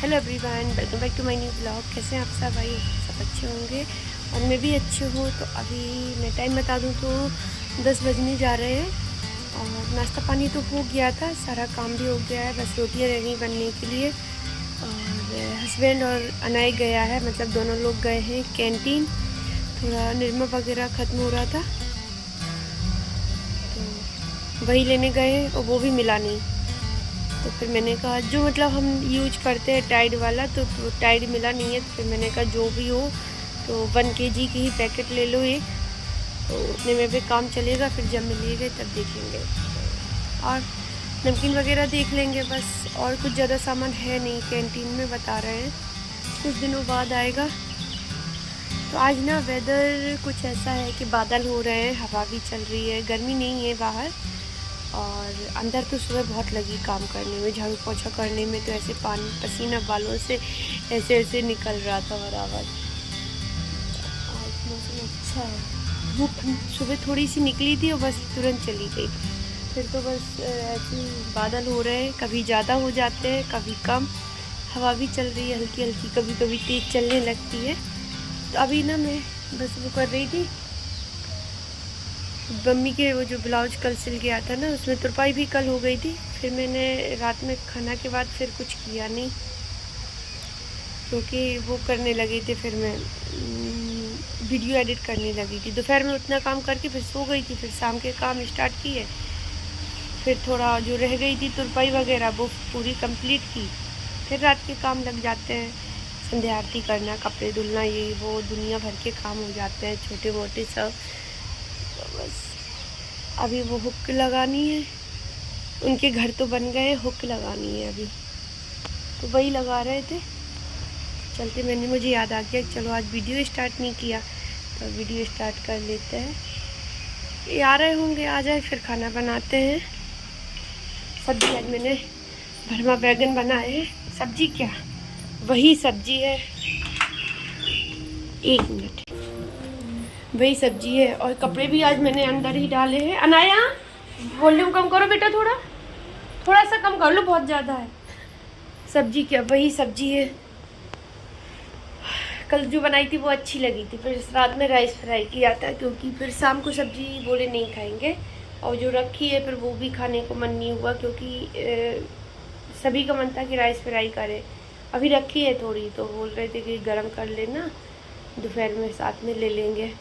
Hello everyone, welcome back to my new blog. कैसे हैं आप सब? भाई सब अच्छे होंगे और मैं भी अच्छी हूँ। तो अभी मैं टाइम बता दूँ तो 10 बजने जा रहे हैं और नाश्ता पानी तो हो गया था, सारा काम भी हो गया है, बस रोटियाँ रह गई बनने के लिए। और हस्बैंड और अनाय गया है, मतलब दोनों लोग गए हैं कैंटीन। थोड़ा निरमा वगैरह ख़त्म हो रहा था तो वही लेने गए और वो भी मिला नहीं। तो फिर मैंने कहा जो मतलब हम यूज करते हैं टाइड वाला, तो टाइड मिला नहीं है। तो फिर मैंने कहा जो भी हो तो 1 kg की ही पैकेट ले लो एक, तो उतने में भी काम चलेगा। फिर जब मिलेगा तब देखेंगे और नमकीन वगैरह देख लेंगे बस। और कुछ ज़्यादा सामान है नहीं, कैंटीन में बता रहे हैं कुछ दिनों बाद आएगा। तो आज ना वेदर कुछ ऐसा है कि बादल हो रहे हैं, हवा भी चल रही है, गर्मी नहीं है बाहर। और अंदर तो सुबह बहुत लगी काम करने में, झाड़ू पोछा करने में, तो ऐसे पानी पसीना बालों से ऐसे ऐसे निकल रहा था बराबर। आज मौसम अच्छा है, धूप सुबह थोड़ी सी निकली थी और बस तुरंत चली गई। फिर तो बस ऐसे बादल हो रहे हैं, कभी ज़्यादा हो जाते हैं कभी कम। हवा भी चल रही है हल्की हल्की, कभी कभी तेज़ चलने लगती है। तो अभी ना मैं बस वो कर रही थी, मम्मी के वो जो ब्लाउज कल सिल गया था ना, उसमें तुरपाई भी कल हो गई थी। फिर मैंने रात में खाना के बाद फिर कुछ किया नहीं, क्योंकि वो करने लगी थी। फिर मैं वीडियो एडिट करने लगी थी। दोपहर में उतना काम करके फिर सो गई थी। फिर शाम के काम स्टार्ट किए, फिर थोड़ा जो रह गई थी तुरपाई वगैरह वो पूरी कंप्लीट की। फिर रात के काम लग जाते हैं, संध्या आरती करना, कपड़े धुलना, ये वो दुनिया भर के काम हो जाते हैं छोटे मोटे सब। तो बस अभी वो हुक लगानी है, उनके घर तो बन गए, हुक लगानी है अभी, तो वही लगा रहे थे। चलते मुझे याद आ गया चलो आज वीडियो स्टार्ट नहीं किया, तो वीडियो स्टार्ट कर लेते हैं। ये आ रहे होंगे, आ जाए फिर खाना बनाते हैं। सब्जी आज मैंने भरमा बैगन बनाए हैं। सब्जी क्या, वही सब्जी है, 1 मिनट, वही सब्जी है। और कपड़े भी आज मैंने अंदर ही डाले हैं। अनाया वॉल्यूम कम करो बेटा, थोड़ा सा कम कर लो, बहुत ज़्यादा है। सब्जी क्या, वही सब्जी है। कल जो बनाई थी वो अच्छी लगी थी, फिर रात में राइस फ्राई किया था, क्योंकि फिर शाम को सब्जी बोले नहीं खाएंगे। और जो रखी है फिर वो भी खाने को मन नहीं हुआ, क्योंकि सभी का मन था कि राइस फ्राई करें। अभी रखी है थोड़ी, तो बोल रहे थे कि गर्म कर लेना, दोपहर में साथ में ले लेंगे।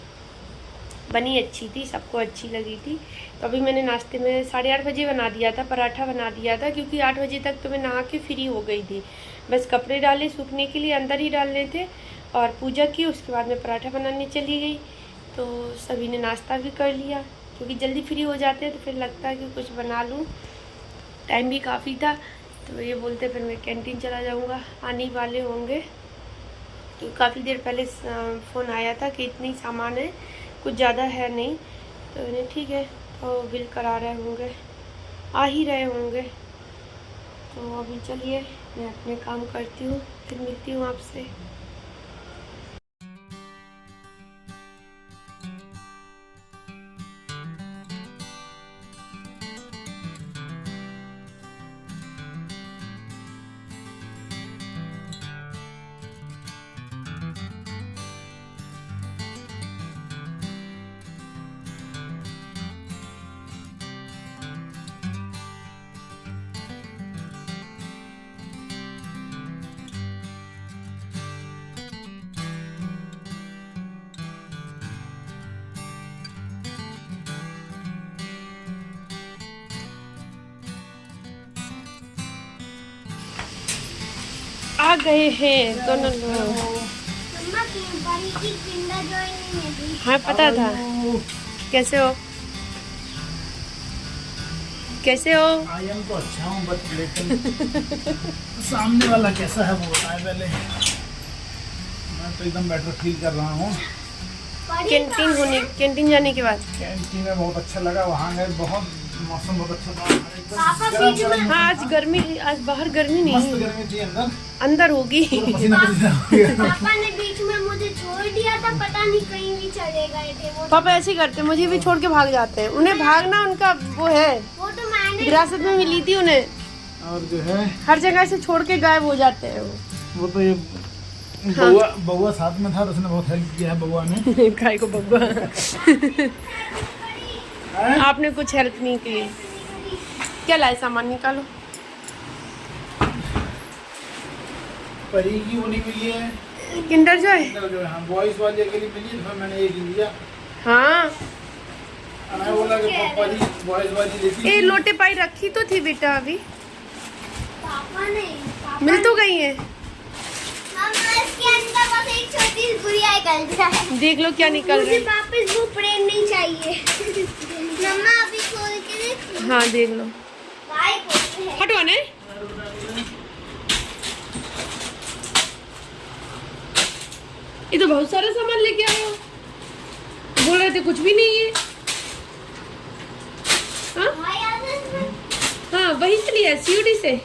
बनी अच्छी थी, सबको अच्छी लगी थी। तो अभी मैंने नाश्ते में 8:30 बजे बना दिया था, पराठा बना दिया था, क्योंकि 8 बजे तक तो मैं नहा के फ्री हो गई थी। बस कपड़े डाले सूखने के लिए, अंदर ही डालने थे, और पूजा की। उसके बाद मैं पराठा बनाने चली गई। तो सभी ने नाश्ता भी कर लिया, क्योंकि जल्दी फ्री हो जाते हैं तो फिर लगता है कि कुछ बना लूँ। टाइम भी काफ़ी था, तो ये बोलते फिर मैं कैंटीन चला जाऊँगा, आने वाले होंगे। तो काफ़ी देर पहले फ़ोन आया था कि इतनी सामान है, कुछ ज़्यादा है नहीं। तो इन्हें ठीक है, तो बिल करा रहे होंगे, आ ही रहे होंगे। तो अभी चलिए मैं अपने काम करती हूँ, फिर मिलती हूँ आपसे। आ गए हैं दोनों लोग। हाँ पता था। कैसे हो, कैसे हो? आई एम तो अच्छा हूँ, बट लेकिन सामने वाला कैसा है वो बताए पहले। मैं तो एकदम बेटर फील कर रहा हूँ। कैंटीन जाने के बाद कैंटीन में बहुत अच्छा लगा, वहाँ गए, बहुत मौसम बहुत अच्छा था एकदम। हाँ आज गर्मी, आज बाहर गर्मी नहीं, मस्त गर्मी थी, अंदर होगी। पसीना पसीना हो गया। पापा ने बीच में मुझे छोड़ दिया था, पता नहीं कहीं भी चले गए थे वो। पापा ऐसे ही करते, मुझे भी छोड़ के भाग जाते हैं। उन्हें भागना उनका वो है, वो तो मैंने विरासत में मिली थी उन्हें, और जो है हर जगह से छोड़ के गायब हो जाते हैं वो। वो तो ये बउआ साथ में था तो उसने बहुत हेल्प किया है बउआ ने। काय को बब्बा हैं? आपने कुछ हेल्प नहीं की। क्या लाए सामान निकालो। परी की वो नहीं मिली है, किंडर जो है। जो है हाँ बॉयज वाले के लिए मिली तो मैंने एक लिया। हाँ मैं बोला कि परी बॉयज वाली लेती ये लोटे पाई रखी तो थी बेटा, अभी पापा नहीं, पापा मिल तो गई है। मम्मा इसके अंदर बस एक छोटी सी गुड़िया निकल जाए। देख लो क्या निकल रहा मुझे है। वापस वो प्रेम नहीं चाहिए। मम्मा अभी खोल के देख। हाँ देख लो। भाई बोलते हैं। हटवा ने ये तो बहुत सारा सामान लेके आए हो। बोल रहे थे कुछ भी नहीं है। हाँ भाई याद है इसमें? हाँ वही से लिया सीयूडी से।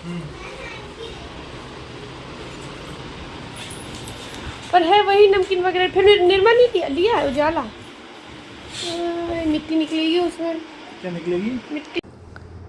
पर है वही नमकीन वगैरह। फिर निर्मा नहीं लिया है उजाला। मिट्टी निकलेगी उसमें। क्या निकलेगी? मिट्टी।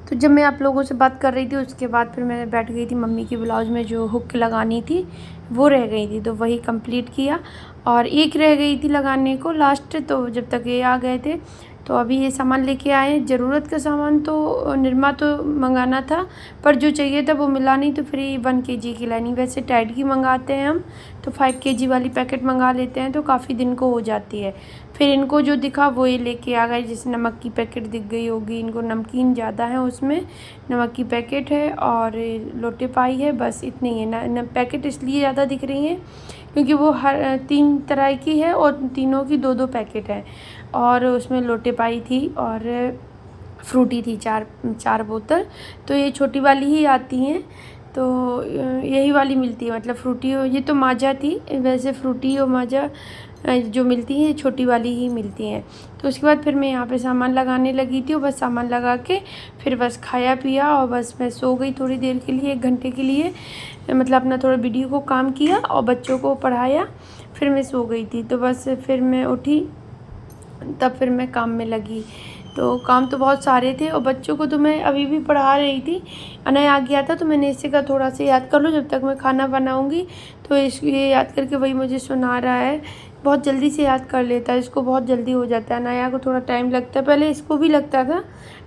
तो जब मैं आप लोगों से बात कर रही थी उसके बाद फिर मैं बैठ गई थी। मम्मी की ब्लाउज में जो हुक लगानी थी वो रह गई थी तो वही कंप्लीट किया। और एक रह गई थी लगाने को लास्ट, तो जब तक ये आ गए थे तो अभी ये सामान लेके आए। ज़रूरत का सामान तो निरमा तो मंगाना था पर जो चाहिए था वो मिला नहीं, तो फिर ये 1 kg की लानी। वैसे टाइड की मंगाते हैं हम तो 5 kg वाली पैकेट मंगा लेते हैं तो काफ़ी दिन को हो जाती है। फिर इनको जो दिखा वो ये लेके आ गए। जैसे नमक की पैकेट दिख गई होगी इनको, नमकीन ज़्यादा है उसमें, नमक की पैकेट है और लोटे पाई है, बस इतनी है ना। पैकेट इसलिए ज़्यादा दिख रही हैं क्योंकि वो हर 3 तरह की है और तीनों की 2-2 पैकेट है। और उसमें लोटे पाई थी और फ्रूटी थी 4 बोतल। तो ये छोटी वाली ही आती हैं तो यही वाली मिलती है, मतलब फ्रूटी हो। ये तो माजा थी, वैसे फ्रूटी और माजा जो मिलती हैं छोटी वाली ही मिलती हैं। तो उसके बाद फिर मैं यहाँ पे सामान लगाने लगी थी और बस सामान लगा के फिर बस खाया पिया और बस मैं सो गई थोड़ी देर के लिए, 1 घंटे के लिए। मतलब अपना थोड़ा वीडियो को काम किया और बच्चों को पढ़ाया, फिर मैं सो गई थी। तो बस फिर मैं उठी तब फिर मैं काम में लगी। तो काम तो बहुत सारे थे और बच्चों को तो मैं अभी भी पढ़ा रही थी। अनय आ गया था तो मैंने इसे कहा थोड़ा सा याद कर लो जब तक मैं खाना बनाऊंगी। तो ये याद करके वही मुझे सुना रहा है। बहुत जल्दी से याद कर लेता है, इसको बहुत जल्दी हो जाता है। अनया को थोड़ा टाइम लगता है, पहले इसको भी लगता था,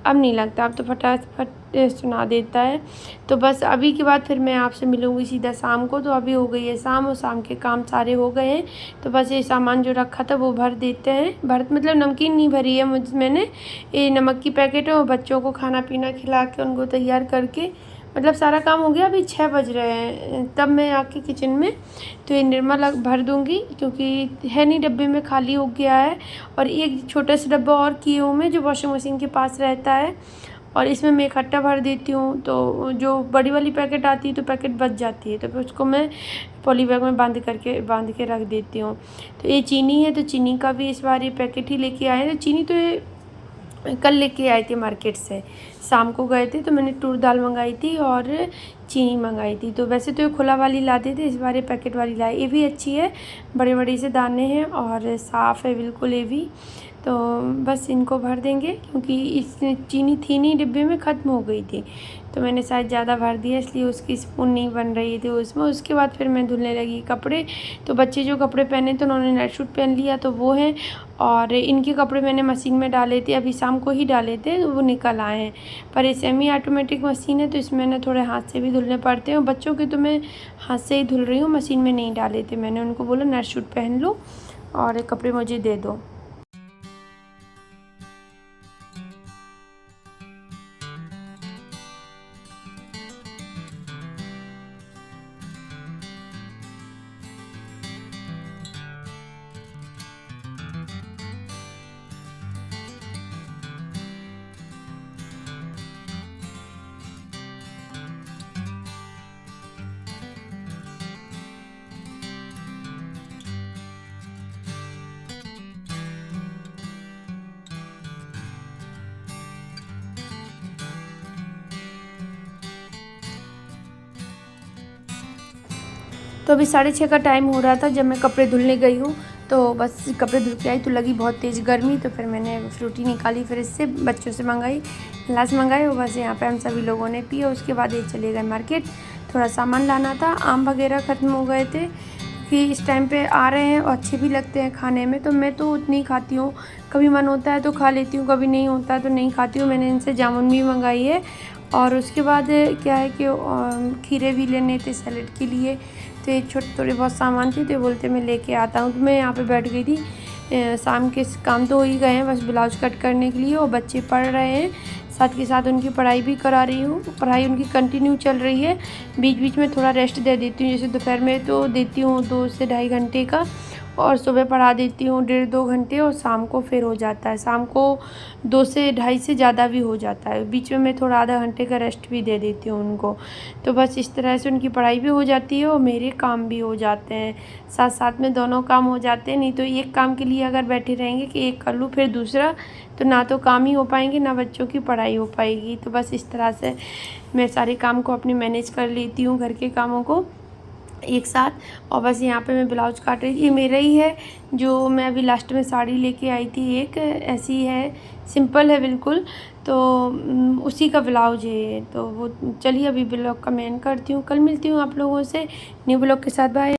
अब नहीं लगता, अब तो फटाफट सुना देता है। तो बस अभी के बाद फिर मैं आपसे मिलूँगी सीधा शाम को। तो अभी हो गई है शाम और शाम के काम सारे हो गए हैं। तो बस ये सामान जो रखा था वो भर देते हैं। मतलब नमकीन नहीं भरी है मैंने, ये नमक की पैकेट है और बच्चों को खाना पीना खिला के उनको तैयार करके मतलब सारा काम हो गया। अभी 6 बज रहे हैं तब मैं आके किचन में तो ये निर्मा भर दूँगी क्योंकि है नहीं, डब्बे में खाली हो गया है। और एक छोटा सा डब्बा और किए हूँ मैं जो वॉशिंग मशीन के पास रहता है और इसमें मैं इकट्ठा भर देती हूँ। तो जो बड़ी वाली पैकेट आती है तो पैकेट बच जाती है तो फिर उसको मैं पॉली बैग में बांध के रख देती हूँ। तो ये चीनी है तो चीनी का भी इस बार ये पैकेट ही लेके आए। तो चीनी तो ये कल लेके आए थे मार्केट से, शाम को गए थे तो मैंने तूर दाल मंगाई थी और चीनी मंगाई थी। तो वैसे तो ये खुला वाली लाते थे, इस बार ये पैकेट वाली लाए। ये भी अच्छी है, बड़े बड़े से दाने हैं और साफ़ है बिल्कुल ये भी। तो बस इनको भर देंगे क्योंकि इस चीनी थी नहीं डिब्बे में, ख़त्म हो गई थी तो मैंने शायद ज़्यादा भर दिया इसलिए उसकी स्पून नहीं बन रही थी उसमें। उसके बाद फिर मैं धुलने लगी कपड़े। तो बच्चे जो कपड़े पहने थे उन्होंने नाइट सूट पहन लिया तो वो हैं, और इनके कपड़े मैंने मशीन में डाले थे, अभी शाम को ही डाले थे वो निकल आए हैं। पर ये सेमी ऑटोमेटिक मशीन है तो इसमें ना थोड़े हाथ से भी धुलने पड़ते हैं। और बच्चों के तो मैं हाथ से ही धुल रही हूँ, मशीन में नहीं डाले थे। मैंने उनको बोला नाइट सूट पहन लो और कपड़े मुझे दे दो। तो अभी 6:30 का टाइम हो रहा था जब मैं कपड़े धुलने गई हूँ। तो बस कपड़े धुल के आई तो लगी बहुत तेज़ गर्मी, तो फिर मैंने फ्रूटी निकाली, फिर इससे बच्चों से मंगाई, गिलास मंगाए और बस यहाँ पे हम सभी लोगों ने पिए। उसके बाद ये चले गए मार्केट। थोड़ा सामान लाना था। आम वगैरह ख़त्म हो गए थे कि इस टाइम पे आ रहे हैं और अच्छे भी लगते हैं खाने में, तो मैं तो उतनी खाती हूँ। कभी मन होता है तो खा लेती हूँ, कभी नहीं होता है तो नहीं खाती हूँ। मैंने इनसे जामुन भी मंगाई है। और उसके बाद क्या है कि खीरे भी लेने थे सैलेड के लिए, तो ये थोड़े बहुत सामान थे, तो बोलते मैं लेके आता हूँ। तो मैं यहाँ पे बैठ गई थी। शाम के काम तो हो ही गए हैं, बस ब्लाउज कट करने के लिए, और बच्चे पढ़ रहे हैं, साथ के साथ उनकी पढ़ाई भी करा रही हूँ। पढ़ाई उनकी कंटिन्यू चल रही है, बीच बीच में थोड़ा रेस्ट दे देती हूँ। जैसे दोपहर में तो देती हूँ 2 से ढाई घंटे का, और सुबह पढ़ा देती हूँ 1.5-2 घंटे, और शाम को फिर हो जाता है, शाम को 2 से ढाई से ज़्यादा भी हो जाता है। बीच में मैं थोड़ा आधा घंटे का रेस्ट भी दे देती हूँ उनको। तो बस इस तरह से उनकी पढ़ाई भी हो जाती है और मेरे काम भी हो जाते हैं, साथ साथ में दोनों काम हो जाते हैं। नहीं तो एक काम के लिए अगर बैठे रहेंगे कि एक कर लूँ फिर दूसरा, तो ना तो काम ही हो पाएंगे, ना बच्चों की पढ़ाई हो पाएगी। तो बस इस तरह से मैं सारे काम को अपने मैनेज कर लेती हूँ, घर के कामों को एक साथ। और बस यहाँ पे मैं ब्लाउज काट रही थी। ये मेरा ही है, जो मैं अभी लास्ट में साड़ी लेके आई थी, एक ऐसी है, सिंपल है बिल्कुल, तो उसी का ब्लाउज है ये। तो वो चलिए अभी ब्लॉग का मैं एंड करती हूँ, कल मिलती हूँ आप लोगों से न्यू ब्लॉग के साथ। बाय।